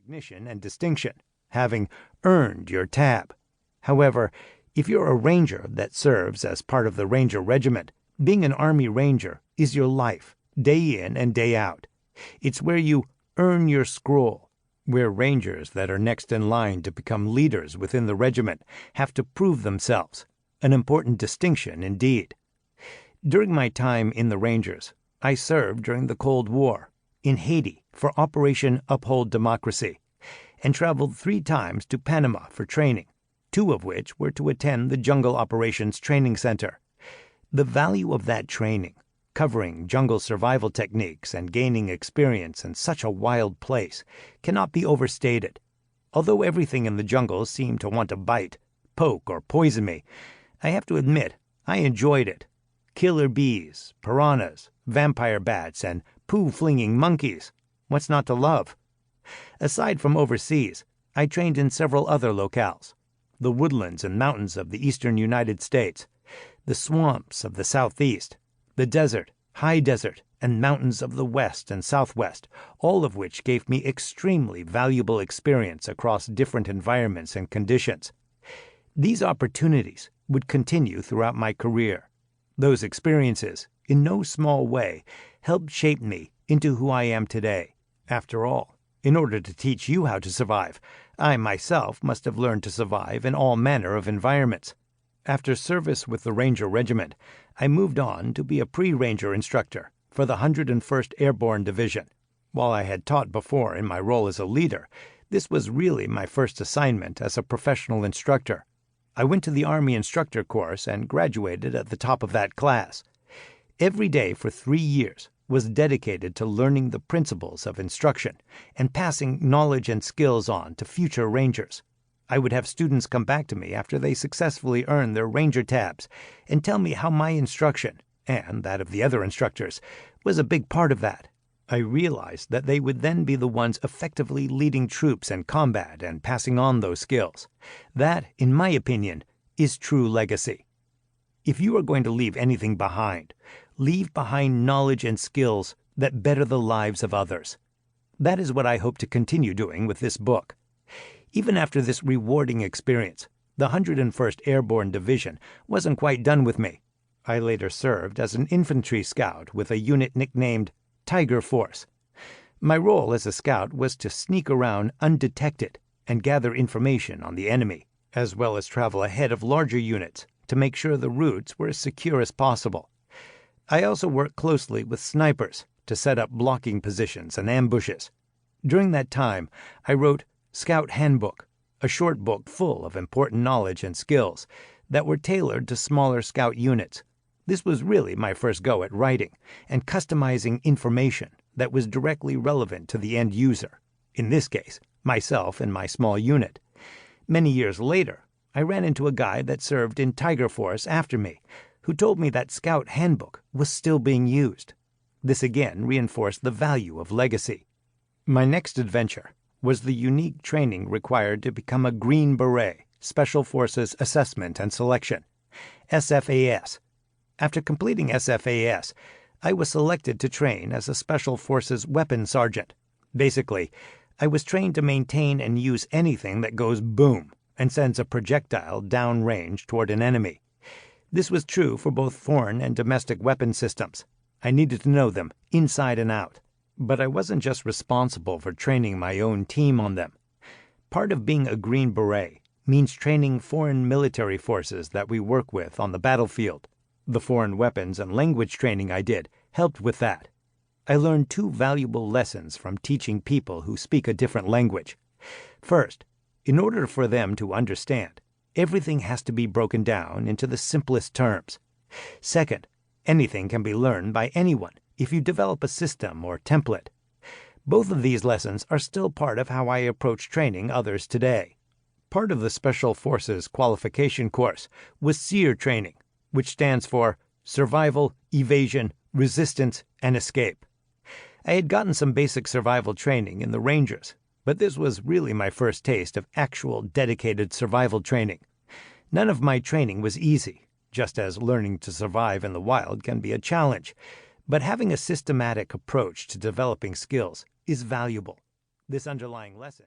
recognition and distinction, having earned your tab. However, if you're a ranger that serves as part of the Ranger Regiment, being an Army Ranger is your life, day in and day out. It's where you earn your scroll, where Rangers that are next in line to become leaders within the regiment have to prove themselves, an important distinction indeed. During my time in the Rangers, I served during the Cold War, in Haiti for Operation Uphold Democracy, and traveled 3 times to Panama for training, 2 of which were to attend the Jungle Operations Training Center. The value of that training, covering jungle survival techniques and gaining experience in such a wild place, cannot be overstated. Although everything in the jungle seemed to want to bite, poke, or poison me, I have to admit I enjoyed it. Killer bees, piranhas, vampire bats, and poo-flinging monkeys. What's not to love? Aside from overseas, I trained in several other locales. The woodlands and mountains of the eastern United States, the swamps of the southeast, the desert, high desert, and mountains of the west and southwest, all of which gave me extremely valuable experience across different environments and conditions. These opportunities would continue throughout my career. Those experiences, in no small way, helped shape me into who I am today. After all, in order to teach you how to survive, I myself must have learned to survive in all manner of environments. After service with the Ranger Regiment, I moved on to be a pre-Ranger instructor for the 101st Airborne Division. While I had taught before in my role as a leader, this was really my first assignment as a professional instructor. I went to the Army instructor course and graduated at the top of that class. Every day for 3 years was dedicated to learning the principles of instruction and passing knowledge and skills on to future Rangers. I would have students come back to me after they successfully earned their Ranger tabs and tell me how my instruction, and that of the other instructors, was a big part of that. I realized that they would then be the ones effectively leading troops in combat and passing on those skills. That, in my opinion, is true legacy. If you are going to leave anything behind, leave behind knowledge and skills that better the lives of others. That is what I hope to continue doing with this book. Even after this rewarding experience, the 101st Airborne Division wasn't quite done with me. I later served as an infantry scout with a unit nicknamed Tiger Force. My role as a scout was to sneak around undetected and gather information on the enemy, as well as travel ahead of larger units to make sure the routes were as secure as possible. I also worked closely with snipers to set up blocking positions and ambushes. During that time, I wrote Scout Handbook, a short book full of important knowledge and skills that were tailored to smaller scout units. This was really my first go at writing and customizing information that was directly relevant to the end user, in this case, myself and my small unit. Many years later, I ran into a guy that served in Tiger Force after me, who told me that Scout Handbook was still being used. This again reinforced the value of legacy. My next adventure was the unique training required to become a Green Beret, Special Forces Assessment and Selection, SFAS. After completing SFAS, I was selected to train as a Special Forces Weapons Sergeant. Basically, I was trained to maintain and use anything that goes boom and sends a projectile downrange toward an enemy. This was true for both foreign and domestic weapon systems. I needed to know them inside and out. But I wasn't just responsible for training my own team on them. Part of being a Green Beret means training foreign military forces that we work with on the battlefield. The foreign weapons and language training I did helped with that. I learned 2 valuable lessons from teaching people who speak a different language. First, in order for them to understand, everything has to be broken down into the simplest terms. Second, anything can be learned by anyone if you develop a system or template. Both of these lessons are still part of how I approach training others today. Part of the Special Forces qualification course was SEER training, which stands for Survival, Evasion, Resistance, and Escape. I had gotten some basic survival training in the Rangers, but this was really my first taste of actual dedicated survival training. None of my training was easy, just as learning to survive in the wild can be a challenge. But having a systematic approach to developing skills is valuable. This underlying lesson